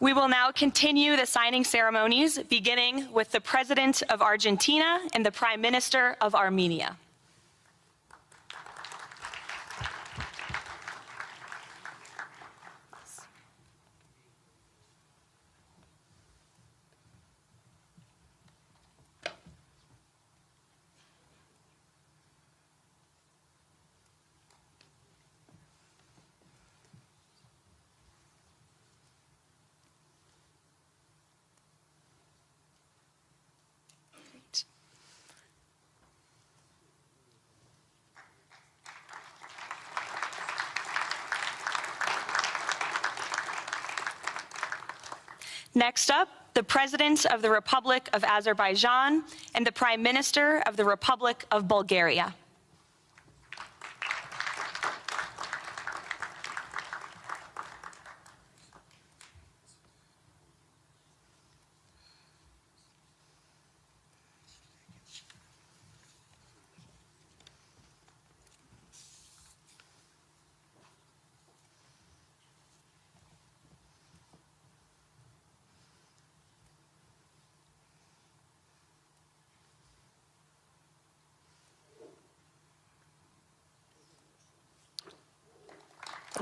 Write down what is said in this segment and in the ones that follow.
We will now continue the signing ceremonies, beginning with the President of Argentina and the Prime Minister of Armenia. Next up, the President of the Republic of Azerbaijan and the Prime Minister of the Republic of Bulgaria.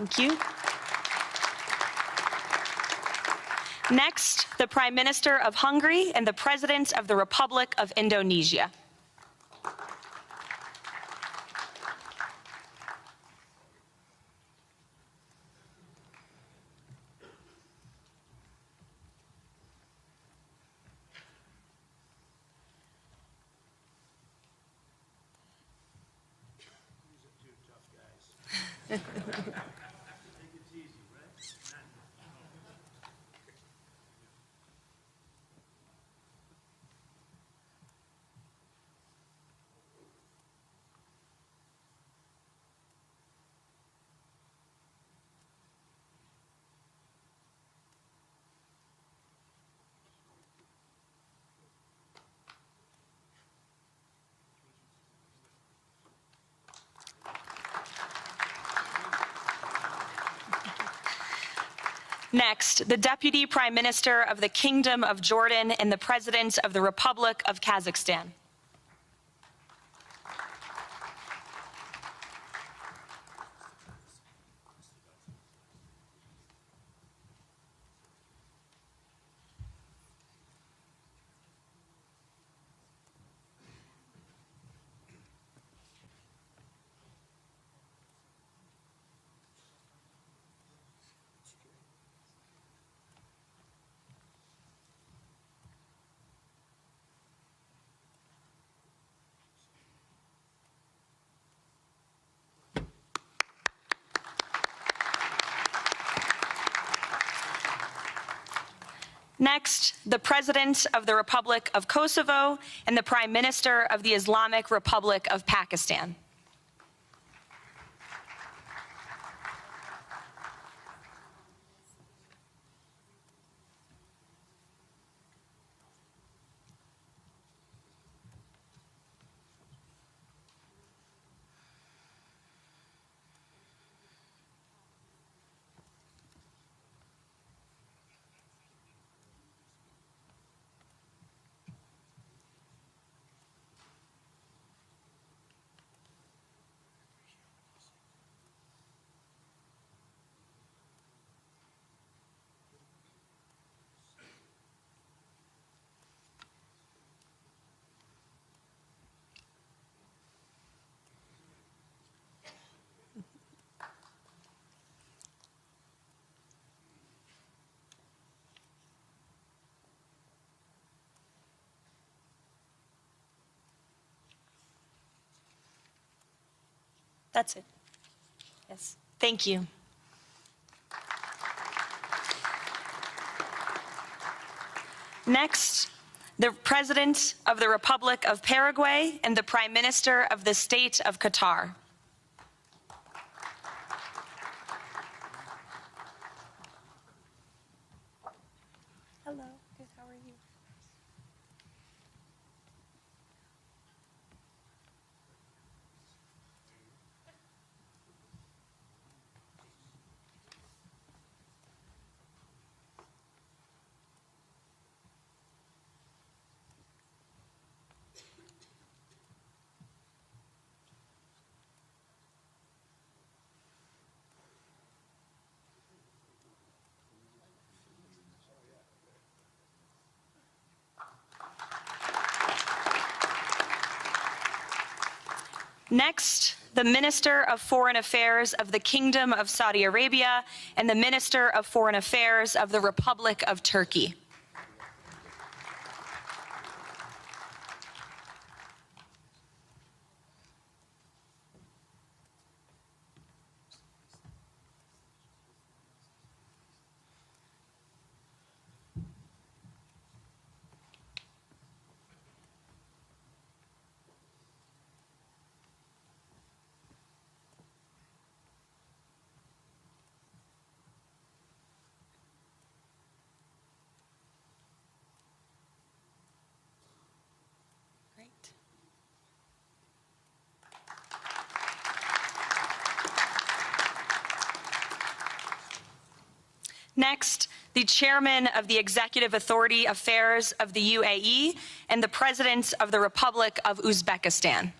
Thank you. Next, the Prime Minister of Hungary and the President of the Republic of Indonesia. Next, the Deputy Prime Minister of the Kingdom of Jordan and the President of the Republic of Kazakhstan. Next, the President of the Republic of Kosovo and the Prime Minister of the Islamic Republic of Pakistan. That's it. Yes, thank you. Next, the President of the Republic of Paraguay and the Prime Minister of the State of Qatar. Hello, good, how are you? Next, the Minister of Foreign Affairs of the Kingdom of Saudi Arabia and the Minister of Foreign Affairs of the Republic of Turkey. Next, the Chairman of the Executive Authority Affairs of the UAE and the President of the Republic of Uzbekistan.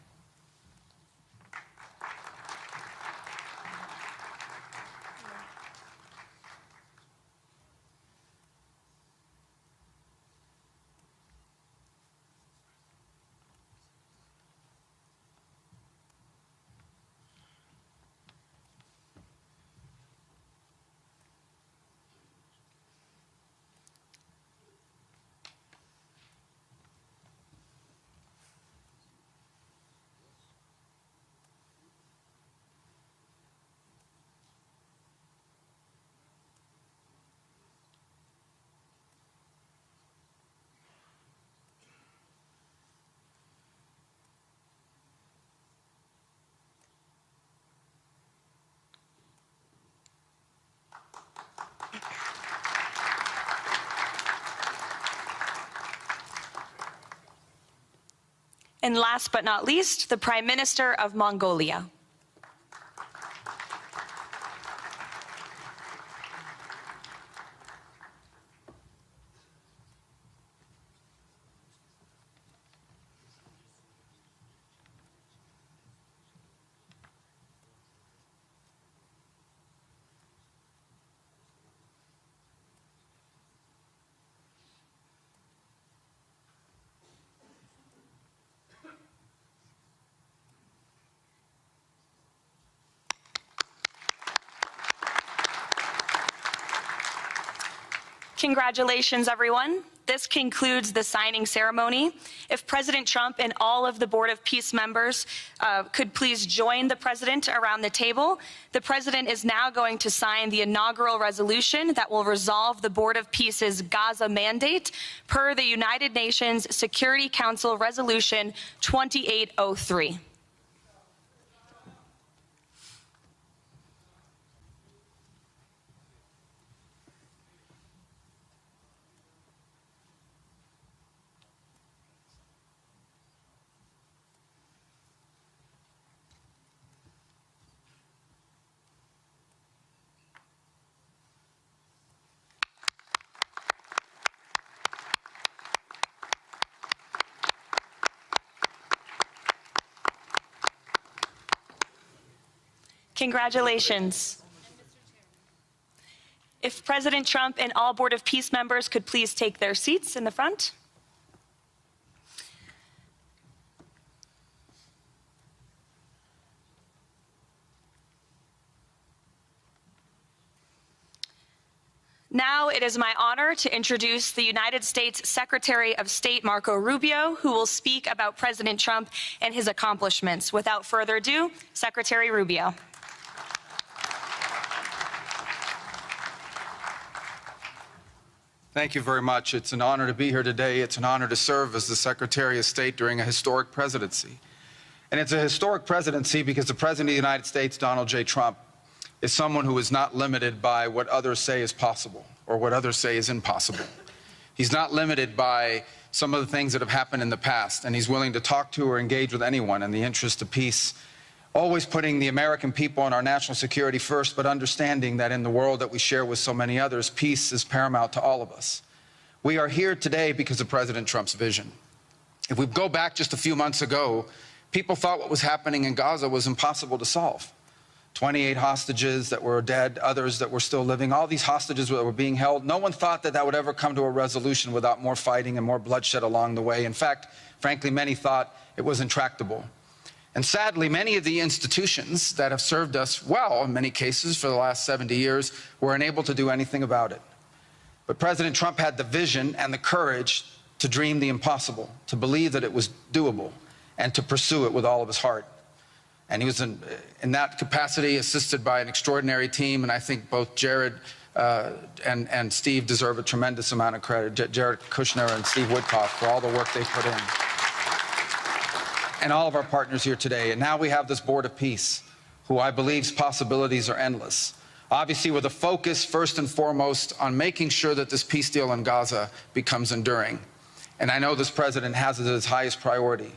And last but not least, the Prime Minister of Mongolia. Congratulations, everyone. This concludes the signing ceremony. If President Trump and all of the Board of Peace members could please join the President around the table. The President is now going to sign the inaugural resolution that will resolve the Board of Peace's Gaza mandate per the United Nations Security Council Resolution 2803. Congratulations. If President Trump and all Board of Peace members could please take their seats in the front. Now it is my honor to introduce the United States Secretary of State Marco Rubio, who will speak about President Trump and his accomplishments. Without further ado, Secretary Rubio. Thank you very much. It's an honor to be here today. It's an honor to serve as the Secretary of State during a historic presidency. And it's a historic presidency because the President of the United States, Donald J. Trump, is someone who is not limited by what others say is possible or what others say is impossible. He's not limited by some of the things that have happened in the past, and he's willing to talk to or engage with anyone in the interest of peace, always putting the American people and our national security first, but understanding that in the world that we share with so many others, peace is paramount to all of us. We are here today because of President Trump's vision. If we go back just a few months ago, people thought what was happening in Gaza was impossible to solve. 28 hostages that were dead, others that were still living, all these hostages that were being held. No one thought that that would ever come to a resolution without more fighting and more bloodshed along the way. In fact, frankly, many thought it was intractable. And sadly, many of the institutions that have served us well in many cases for the last 70 years were unable to do anything about it. But President Trump had the vision and the courage to dream the impossible, to believe that it was doable, and to pursue it with all of his heart. And he was in that capacity assisted by an extraordinary team, and I think both Jared and Steve deserve a tremendous amount of credit, Jared Kushner and Steve Woodcock, for all the work they put in. And all of our partners here today. And now we have this Board of Peace, who I believe's possibilities are endless. Obviously, with a focus first and foremost on making sure that this peace deal in Gaza becomes enduring. And I know this president has it as his highest priority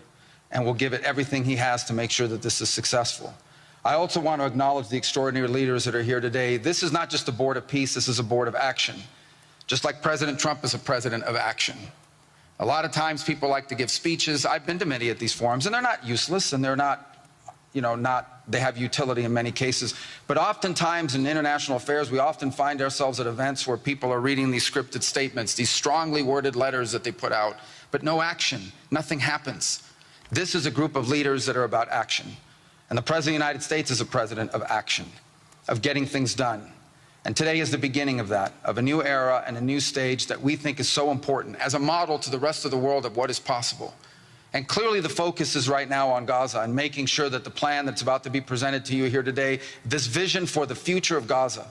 and will give it everything he has to make sure that this is successful. I also want to acknowledge the extraordinary leaders that are here today. This is not just a Board of Peace, this is a Board of Action. Just like President Trump is a president of action. A lot of times people like to give speeches. I've been to many of these forums, and they're not useless, and they're not, they have utility in many cases. But oftentimes in international affairs, we often find ourselves at events where people are reading these scripted statements, these strongly worded letters that they put out, but no action, nothing happens. This is a group of leaders that are about action. And the President of the United States is a president of action, of getting things done. And today is the beginning of that, of a new era and a new stage that we think is so important as a model to the rest of the world of what is possible. And clearly the focus is right now on Gaza and making sure that the plan that's about to be presented to you here today, this vision for the future of Gaza,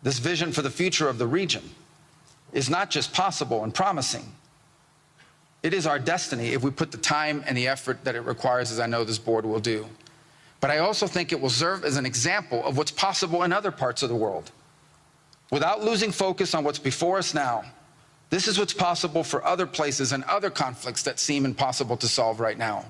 this vision for the future of the region, is not just possible and promising. It is our destiny if we put the time and the effort that it requires, as I know this board will do. But I also think it will serve as an example of what's possible in other parts of the world. Without losing focus on what's before us now, this is what's possible for other places and other conflicts that seem impossible to solve right now.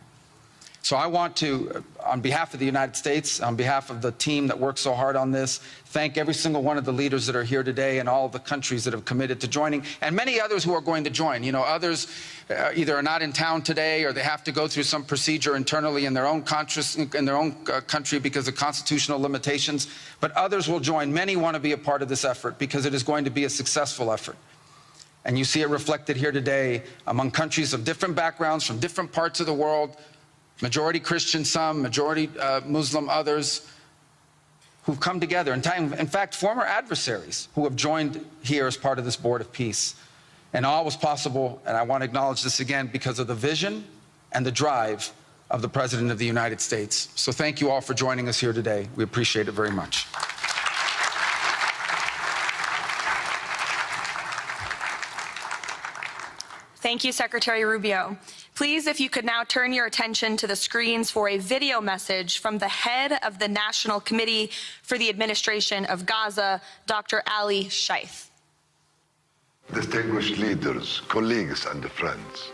So I want to, on behalf of the United States, on behalf of the team that worked so hard on this, thank every single one of the leaders that are here today and all of the countries that have committed to joining, and many others who are going to join. Others either are not in town today or they have to go through some procedure internally in their own country because of constitutional limitations, but others will join. Many want to be a part of this effort because it is going to be a successful effort. And you see it reflected here today among countries of different backgrounds from different parts of the world, majority Christian some, majority Muslim others, who've come together. In fact, former adversaries who have joined here as part of this Board of Peace. And all was possible, and I want to acknowledge this again, because of the vision and the drive of the President of the United States. So thank you all for joining us here today. We appreciate it very much. Thank you, Secretary Rubio. Please, if you could now turn your attention to the screens for a video message from the head of the National Committee for the Administration of Gaza, Dr. Ali Shaith. Distinguished leaders, colleagues, and friends,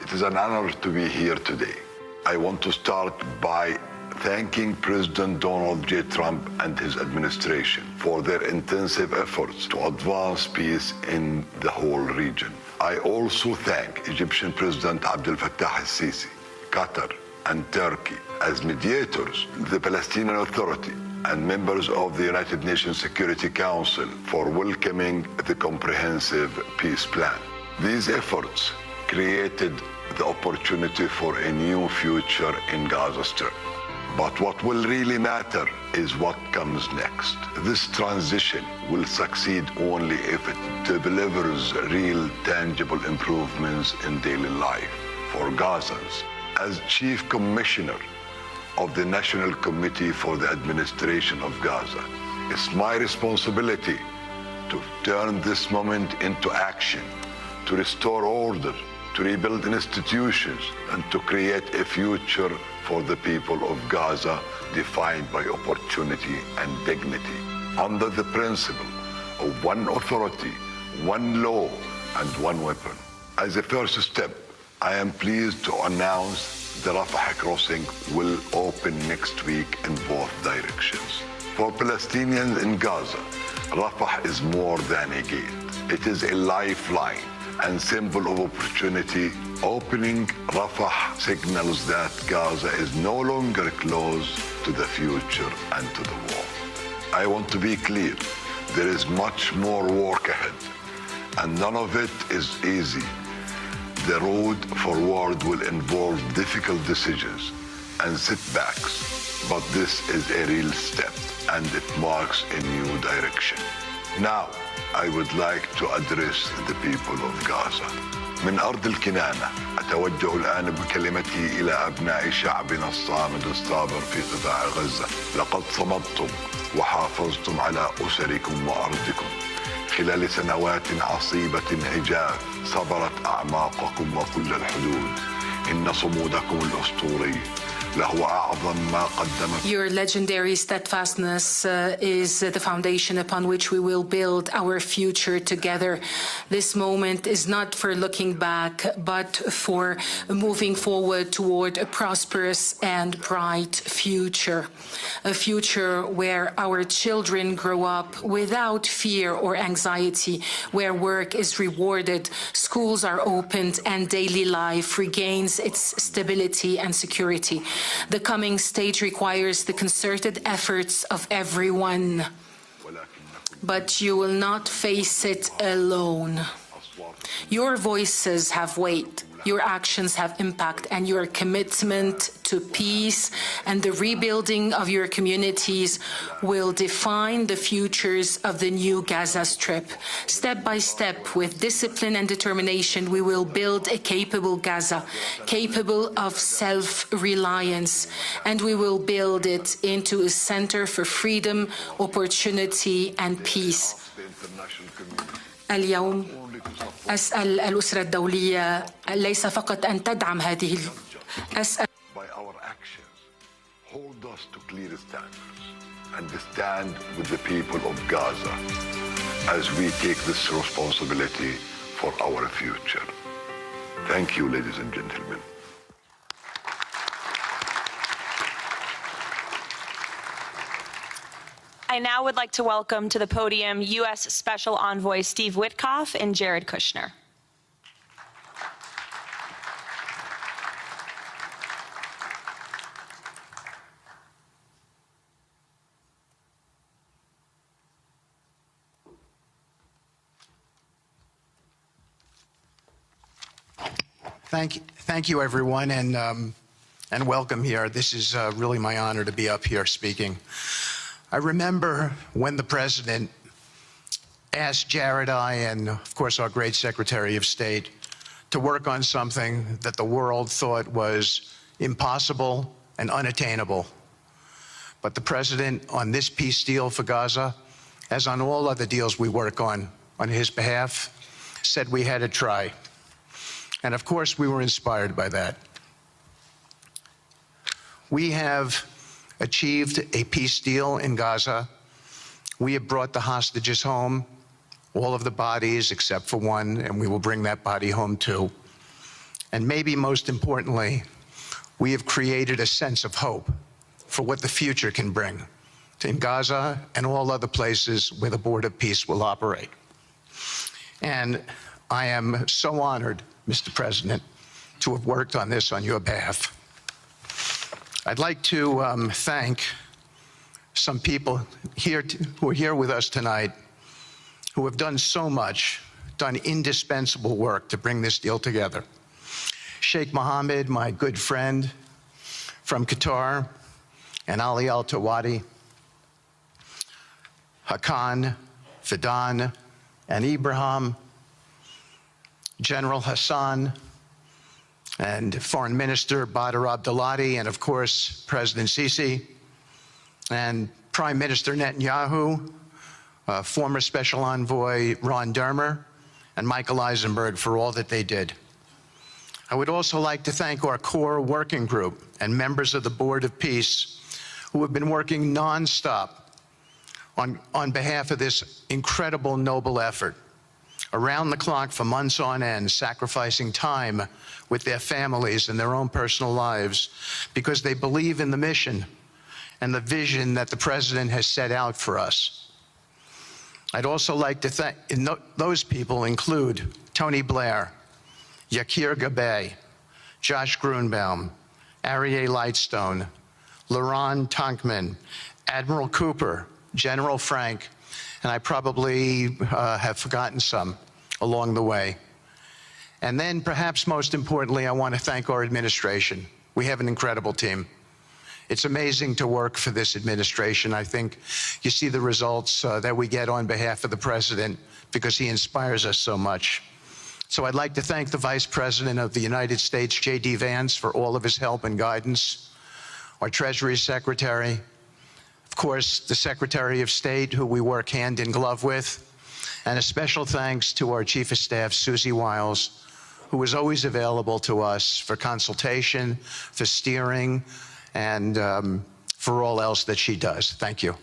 it is an honor to be here today. I want to start by thanking President Donald J. Trump and his administration for their intensive efforts to advance peace in the whole region. I also thank Egyptian President Abdel Fattah al-Sisi, Qatar, and Turkey as mediators, the Palestinian Authority, and members of the United Nations Security Council for welcoming the comprehensive peace plan. These efforts created the opportunity for a new future in Gaza Strip. But what will really matter is what comes next. This transition will succeed only if it delivers real, tangible improvements in daily life for Gazans. As Chief Commissioner of the National Committee for the Administration of Gaza, it's my responsibility to turn this moment into action, to restore order, to rebuild institutions, and to create a future for the people of Gaza defined by opportunity and dignity, under the principle of one authority, one law, and one weapon. As a first step, I am pleased to announce the Rafah crossing will open next week in both directions. For Palestinians in Gaza, Rafah is more than a gate. It is a lifeline and symbol of opportunity. Opening Rafah signals that Gaza is no longer closed to the future and to the war. I want to be clear, there is much more work ahead, and none of it is easy. The road forward will involve difficult decisions, and setbacks, but this is a real step and it marks a new direction. Now, I would like to address the people of Gaza. من أرض الكنانة أتوجه الآن بكلمتي إلى أبناء شعبنا الصامد الصابر في قطاع غزة. لقد صمدتم وحافظتم على أسركم وأرضكم خلال سنوات عصيبة عجاف صبرت أعماقكم وكل الحدود. إن صمودكم الأسطوري له أعظم ما قدمت. Your legendary steadfastness is the foundation upon which we will build our future together. This moment is not for looking back, but for moving forward toward a prosperous and bright future. A future where our children grow up without fear or anxiety, where work is rewarded, schools are opened, and daily life regains its stability and security. The coming stage requires the concerted efforts of everyone, but you will not face it alone. Your voices have weight, your actions have impact, and your commitment to peace and the rebuilding of your communities will define the futures of the new Gaza Strip. Step by step, with discipline and determination, we will build a capable Gaza, capable of self-reliance, and we will build it into a center for freedom, opportunity, and peace. اليوم أسأل الأسرة الدولية ليس فقط أن تدعم هذه أسأل By our actions, hold us to clear standards and stand with the people of Gaza as we take this responsibility for our future. Thank you, ladies and gentlemen. I now would like to welcome to the podium U.S. Special Envoy Steve Witkoff and Jared Kushner. Thank you, everyone, and welcome here. This is really my honor to be up here speaking. I remember when the president asked Jared, and of course our great Secretary of State, to work on something that the world thought was impossible and unattainable. But the president, on this peace deal for Gaza, as on all other deals we work on his behalf, said we had to try. And of course we were inspired by that. We have achieved a peace deal in Gaza. We have brought the hostages home, all of the bodies except for one, and we will bring that body home too. And maybe most importantly, we have created a sense of hope for what the future can bring in Gaza and all other places where the board of peace will operate. And I am so honored, Mr. President, to have worked on this on your behalf. I'd like to thank some people here who are here with us tonight who have done so much, done indispensable work to bring this deal together. Sheikh Mohammed, my good friend from Qatar, and Ali Al-Tawadi, Hakan, Fidan, and Ibrahim, General Hassan, and Foreign Minister Badr Abdulati, and of course, President Sisi, and Prime Minister Netanyahu, former Special Envoy Ron Dermer, and Michael Eisenberg for all that they did. I would also like to thank our core working group and members of the Board of Peace who have been working nonstop on behalf of this incredible, noble effort, around the clock for months on end, sacrificing time with their families and their own personal lives because they believe in the mission and the vision that the President has set out for us. I'd also like to thank, those people include Tony Blair, Yakir Gabay, Josh Grunbaum, Aryeh Lightstone, Laron Tonkman, Admiral Cooper, General Frank, and I probably have forgotten some along the way. And then perhaps most importantly, I want to thank our administration. We have an incredible team. It's amazing to work for this administration. I think you see the results that we get on behalf of the president because he inspires us so much. So I'd like to thank the Vice President of the United States, J.D. Vance, for all of his help and guidance, our Treasury Secretary, of course, the Secretary of State, who we work hand in glove with, and a special thanks to our Chief of Staff, Susie Wiles, who is always available to us for consultation, for steering, and for all else that she does. Thank you.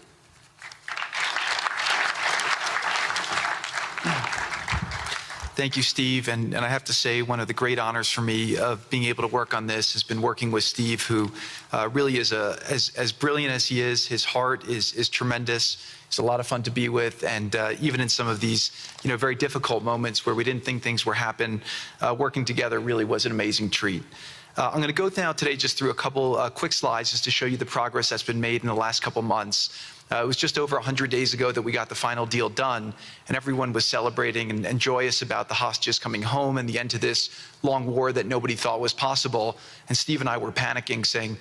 Thank you, Steve. And I have to say, one of the great honors for me of being able to work on this has been working with Steve, who really is as brilliant as he is. His heart is tremendous. He's a lot of fun to be with. And even in some of these, very difficult moments where we didn't think things were happening, working together really was an amazing treat. I'm going to go now today just through a couple quick slides just to show you the progress that's been made in the last couple months. It was just over 100 days ago that we got the final deal done, and everyone was celebrating and joyous about the hostages coming home and the end to this long war that nobody thought was possible. And Steve and I were panicking, saying,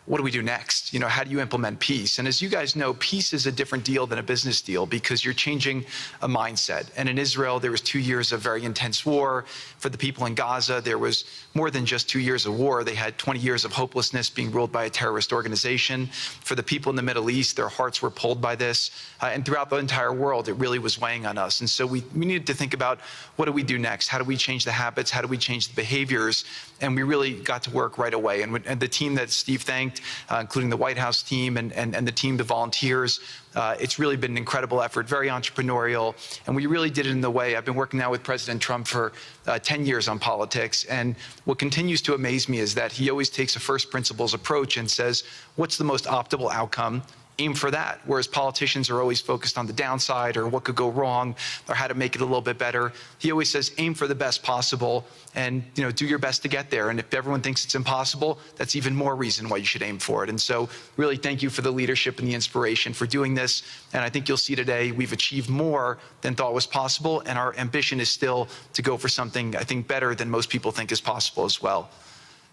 what do we do next? How do you implement peace? And as you guys know, peace is a different deal than a business deal because you're changing a mindset. And in Israel, there was 2 years of very intense war. For the people in Gaza, there was more than just 2 years of war. They had 20 years of hopelessness being ruled by a terrorist organization. For the people in the Middle East, their hearts were pulled by this. And throughout the entire world, it really was weighing on us. And so we needed to think about, what do we do next? How do we change the habits? How do we change the behaviors? And we really got to work right away. And the team that Steve thanked, including the White House team and the team, the volunteers, it's really been an incredible effort, very entrepreneurial. And we really did it in the way. I've been working now with President Trump for 10 years on politics. And what continues to amaze me is that he always takes a first principles approach and says, what's the most optimal outcome? Aim for that. Whereas politicians are always focused on the downside or what could go wrong or how to make it a little bit better. He always says, aim for the best possible and do your best to get there. And if everyone thinks it's impossible, that's even more reason why you should aim for it. And so really thank you for the leadership and the inspiration for doing this. And I think you'll see today we've achieved more than thought was possible. And our ambition is still to go for something, I think, better than most people think is possible as well.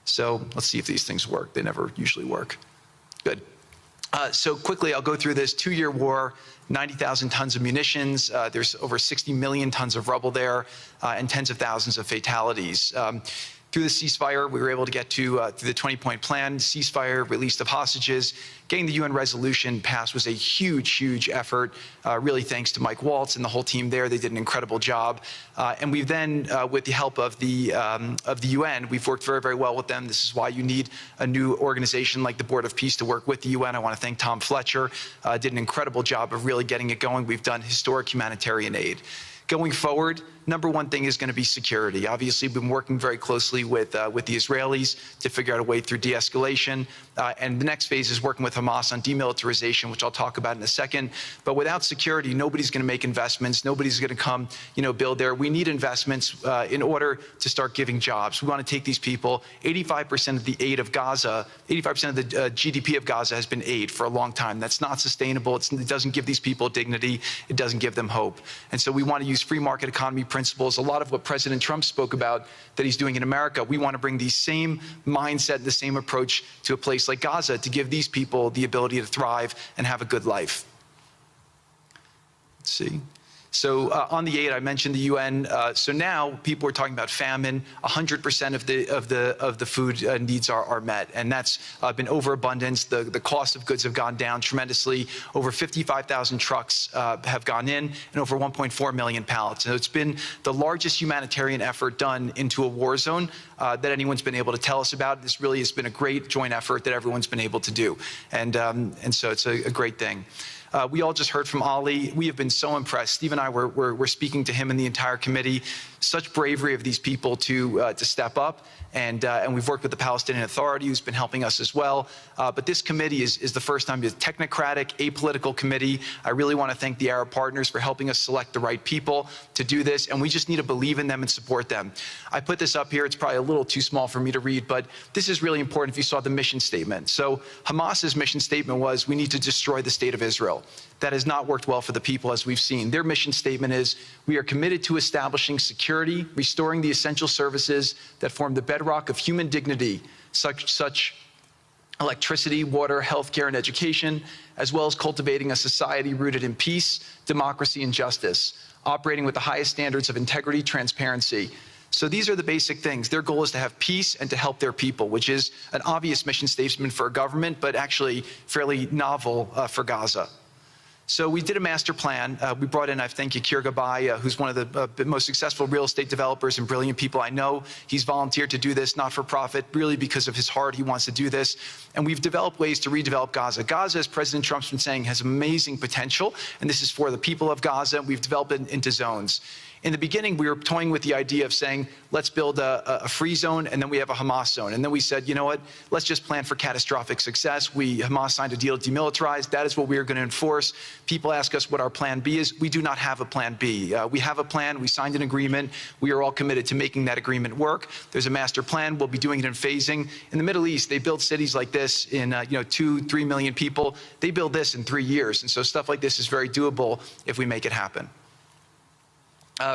So let's see if these things work. They never usually work. Good. So quickly, I'll go through this 2-year war, 90,000 tons of munitions. There's over 60 million tons of rubble there and tens of thousands of fatalities. Through the ceasefire, we were able to get to through the 20-point plan, ceasefire, release of hostages. Getting the UN resolution passed was a huge, huge effort, really thanks to Mike Waltz and the whole team there. They did an incredible job. And we've then, with the help of the UN, we've worked very, very well with them. This is why you need a new organization like the Board of Peace to work with the UN. I want to thank Tom Fletcher, did an incredible job of really getting it going. We've done historic humanitarian aid. Going forward, number one thing is going to be security. Obviously, we've been working very closely with the Israelis to figure out a way through de-escalation. And the next phase is working with Hamas on demilitarization, which I'll talk about in a second. But without security, nobody's going to make investments. Nobody's going to come, build there. We need investments in order to start giving jobs. We want to take these people. 85% of the aid of Gaza, 85% of the GDP of Gaza has been aid for a long time. That's not sustainable. It doesn't give these people dignity. It doesn't give them hope. And so we want to use free market economy principles. A lot of what President Trump spoke about that he's doing in America, we want to bring the same mindset, the same approach to a place like Gaza to give these people the ability to thrive and have a good life. Let's see. So on the aid, I mentioned the UN. So now people are talking about famine. 100% of the food needs are met, and that's been overabundance. The cost of goods have gone down tremendously. Over 55,000 trucks have gone in, and over 1.4 million pallets. So it's been the largest humanitarian effort done into a war zone that anyone's been able to tell us about. This really has been a great joint effort that everyone's been able to do, and so it's a great thing. We all just heard from Ali. We have been so impressed. Steve and I were speaking to him and the entire committee. Such bravery of these people to step up. And we've worked with the Palestinian Authority, who's been helping us as well. But this committee is the first time it's a technocratic, apolitical committee. I really want to thank the Arab partners for helping us select the right people to do this. And we just need to believe in them and support them. I put this up here. It's probably a little too small for me to read, but this is really important if you saw the mission statement. So Hamas's mission statement was, we need to destroy the state of Israel. That has not worked well for the people, as we've seen. Their mission statement is, we are committed to establishing security, restoring the essential services that form the bedrock of human dignity, such electricity, water, healthcare, and education, as well as cultivating a society rooted in peace, democracy, and justice, operating with the highest standards of integrity, transparency. So these are the basic things. Their goal is to have peace and to help their people, which is an obvious mission statement for a government, but actually fairly novel for Gaza. So we did a master plan. We brought in, I think, Yakir Gabay, who's one of the most successful real estate developers and brilliant people I know. He's volunteered to do this, not for profit, really because of his heart. He wants to do this. And we've developed ways to redevelop Gaza. Gaza, as President Trump's been saying, has amazing potential, and this is for the people of Gaza. We've developed it into zones. In the beginning, we were toying with the idea of saying, let's build a free zone, and then we have a Hamas zone. And then we said, you know what, let's just plan for catastrophic success. Hamas signed a deal to demilitarize. That is what we are going to enforce. People ask us what our plan B is. We do not have a plan B. We have a plan. We signed an agreement. We are all committed to making that agreement work. There's a master plan. We'll be doing it in phasing. In the Middle East, they build cities like this in 2-3 million people. They build this in 3 years. And so stuff like this is very doable if we make it happen.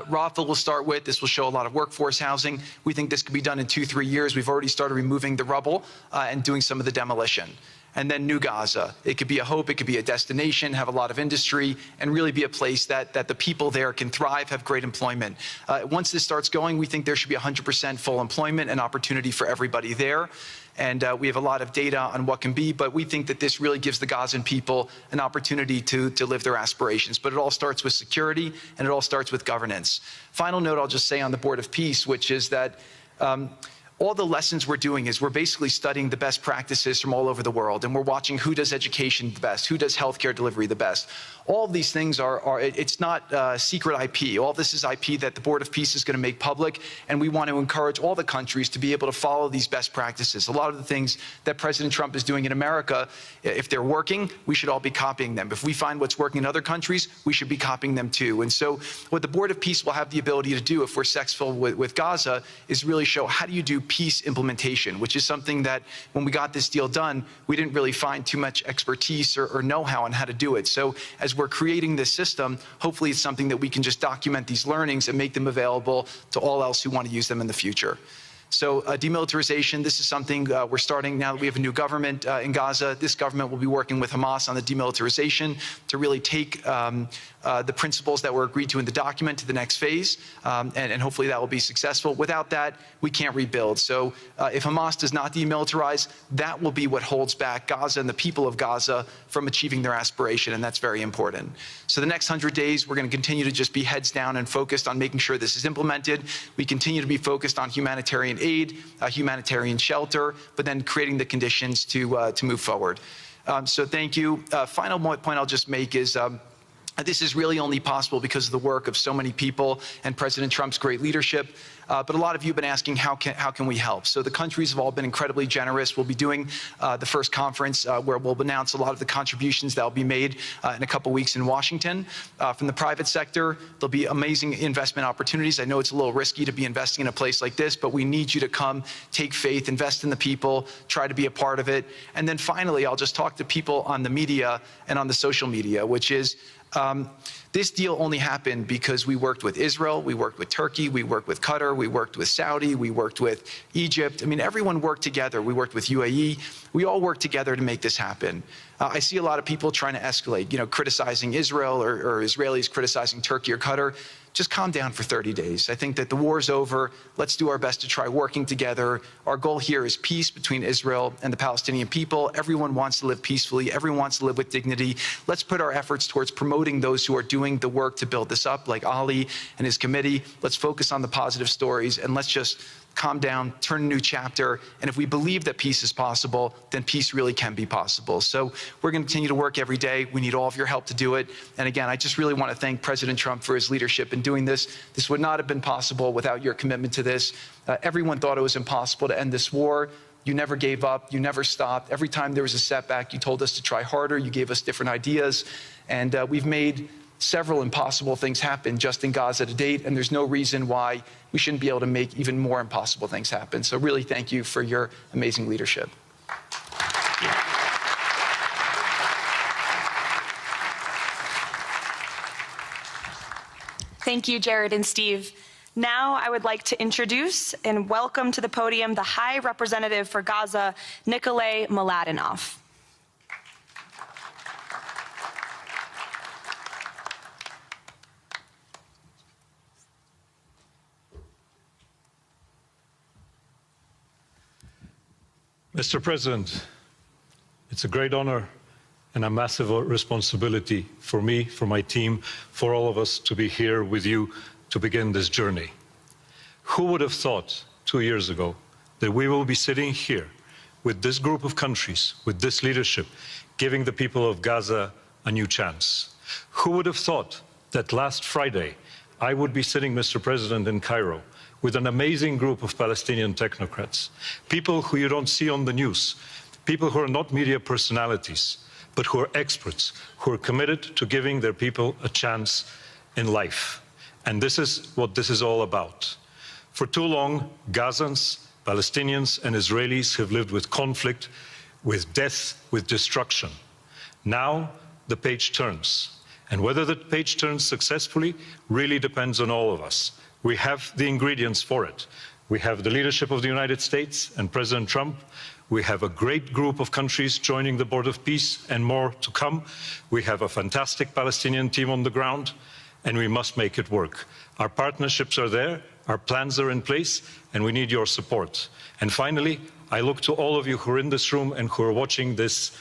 Rafa will start with. This will show a lot of workforce housing. We think this could be done in 2-3 years. We've already started removing the rubble and doing some of the demolition. And then New Gaza. It could be a hope, it could be a destination, have a lot of industry, and really be a place that the people there can thrive, have great employment. Once this starts going, we think there should be 100% full employment and opportunity for everybody there. And we have a lot of data on what can be, but we think that this really gives the Gazan people an opportunity to live their aspirations. But it all starts with security, and it all starts with governance. Final note I'll just say on the Board of Peace, which is that all the lessons we're doing is we're basically studying the best practices from all over the world, and we're watching who does education the best, who does healthcare delivery the best. All of these things it's not secret IP. All this is IP that the Board of Peace is going to make public, and we want to encourage all the countries to be able to follow these best practices. A lot of the things that President Trump is doing in America, if they're working, we should all be copying them. If we find what's working in other countries, we should be copying them too. And so what the Board of Peace will have the ability to do if we're successful with Gaza is really show how do you do peace implementation, which is something that when we got this deal done, we didn't really find too much expertise or know-how on how to do it. So as we're creating this system, hopefully it's something that we can just document these learnings and make them available to all else who want to use them in the future. So demilitarization, this is something we're starting now that we have a new government in Gaza. This government will be working with Hamas on the demilitarization to really take the principles that were agreed to in the document to the next phase, and hopefully that will be successful. Without that, we can't rebuild. So if Hamas does not demilitarize, that will be what holds back Gaza and the people of Gaza from achieving their aspiration, and that's very important. So the next 100 days, we're going to continue to just be heads down and focused on making sure this is implemented. We continue to be focused on humanitarian aid, humanitarian shelter, but then creating the conditions to move forward. So thank you. Final point I'll just make is this is really only possible because of the work of so many people and President Trump's great leadership. But a lot of you have been asking, how can we help? So the countries have all been incredibly generous. We'll be doing the first conference where we'll announce a lot of the contributions that will be made in a couple weeks in Washington. From the private sector, there'll be amazing investment opportunities. I know it's a little risky to be investing in a place like this, but we need you to come, take faith, invest in the people, try to be a part of it. And then finally, I'll just talk to people on the media and on the social media, which is, this deal only happened because we worked with Israel, we worked with Turkey, we worked with Qatar, we worked with Saudi, we worked with Egypt. I mean, everyone worked together. We worked with UAE. We all worked together to make this happen. I see a lot of people trying to escalate, criticizing Israel or Israelis criticizing Turkey or Qatar. Just calm down for 30 days. I think that the war's over. Let's do our best to try working together. Our goal here is peace between Israel and the Palestinian people. Everyone wants to live peacefully. Everyone wants to live with dignity. Let's put our efforts towards promoting those who are doing the work to build this up, like Ali and his committee. Let's focus on the positive stories, and let's just calm down, turn a new chapter, and if we believe that peace is possible, then peace really can be possible. So we're going to continue to work every day. We need all of your help to do it. And again, I just really want to thank President Trump for his leadership in doing this. This would not have been possible without your commitment to this. Everyone thought it was impossible to end this war. You never gave up. You never stopped. Every time there was a setback, you told us to try harder. You gave us different ideas. And we've made several impossible things happen just in Gaza to date, and there's no reason why we shouldn't be able to make even more impossible things happen. So really thank you for your amazing leadership. Thank you, Jared and Steve. Now I would like to introduce and welcome to the podium the High Representative for Gaza, Nikolay Mladenov. Mr. President, it's a great honor and a massive responsibility for me, for my team, for all of us to be here with you to begin this journey. Who would have thought 2 years ago that we will be sitting here with this group of countries, with this leadership, giving the people of Gaza a new chance? Who would have thought that last Friday I would be sitting, Mr. President, in Cairo with an amazing group of Palestinian technocrats, people who you don't see on the news, people who are not media personalities, but who are experts, who are committed to giving their people a chance in life. And this is what this is all about. For too long, Gazans, Palestinians, and Israelis have lived with conflict, with death, with destruction. Now, the page turns. And whether the page turns successfully really depends on all of us. We have the ingredients for it. We have the leadership of the United States and President Trump. We have a great group of countries joining the Board of Peace and more to come. We have a fantastic Palestinian team on the ground, and we must make it work. Our partnerships are there, our plans are in place, and we need your support. And finally, I look to all of you who are in this room and who are watching this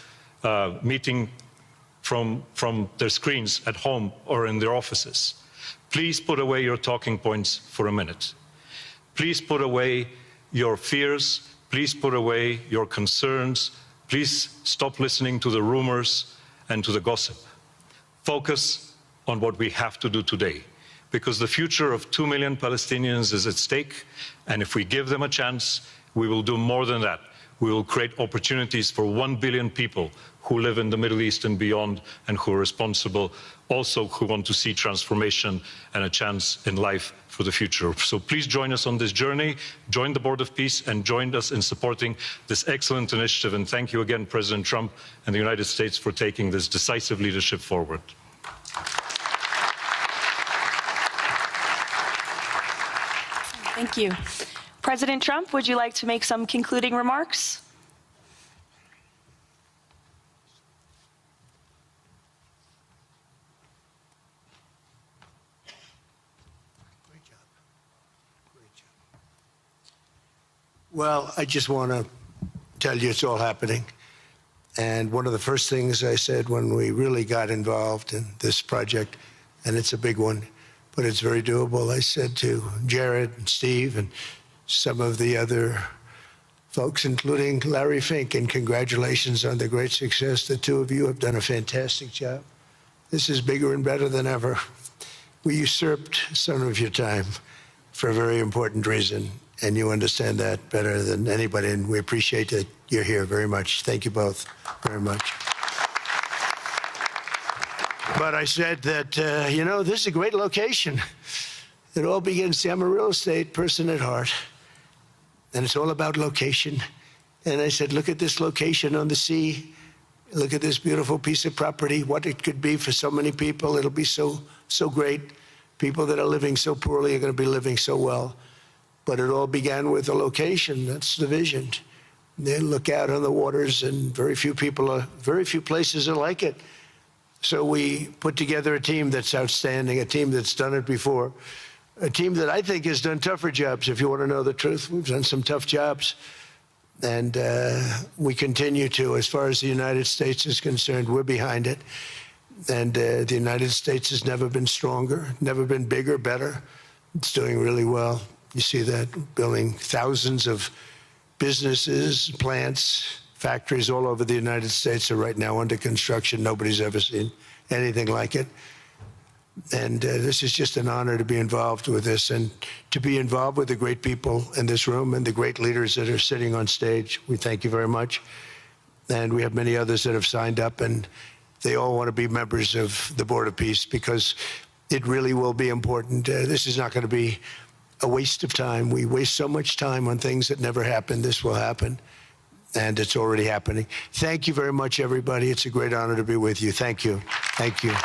meeting from their screens at home or in their offices. Please put away your talking points for a minute. Please put away your fears. Please put away your concerns. Please stop listening to the rumors and to the gossip. Focus on what we have to do today, because the future of 2 million Palestinians is at stake, and if we give them a chance, we will do more than that. We will create opportunities for 1 billion people who live in the Middle East and beyond, and who are responsible, also who want to see transformation and a chance in life for the future. So please join us on this journey, join the Board of Peace, and join us in supporting this excellent initiative. And thank you again, President Trump and the United States, for taking this decisive leadership forward. Thank you. President Trump, would you like to make some concluding remarks? Well, I just want to tell you it's all happening. And one of the first things I said when we really got involved in this project, and it's a big one, but it's very doable, I said to Jared and Steve and some of the other folks, including Larry Fink, and congratulations on the great success. The two of you have done a fantastic job. This is bigger and better than ever. We usurped some of your time for a very important reason, and you understand that better than anybody, and we appreciate that you're here very much. Thank you both very much. But I said that, you know, this is a great location. It all begins, see, I'm a real estate person at heart, and it's all about location. And I said, look at this location on the sea. Look at this beautiful piece of property, what it could be for so many people. It'll be so great. People that are living so poorly are going to be living so well. But it all began with a location. That's the vision. They look out on the waters, and very few places are like it. So we put together a team that's outstanding, a team that's done it before, a team that I think has done tougher jobs. If you want to know the truth, we've done some tough jobs. And we continue to. As far as the United States is concerned, we're behind it. And the United States has never been stronger, never been bigger, better. It's doing really well. You see that, building thousands of businesses, plants, factories all over the United States are right now under construction. Nobody's ever seen anything like it. And this is just an honor to be involved with this, and to be involved with the great people in this room and the great leaders that are sitting on stage. We thank you very much. And we have many others that have signed up, and they all want to be members of the Board of Peace, because it really will be important. This is not going to be a waste of time. We waste so much time on things that never happen. This will happen, and it's already happening. Thank you very much, everybody. It's a great honor to be with you. Thank you. Thank you.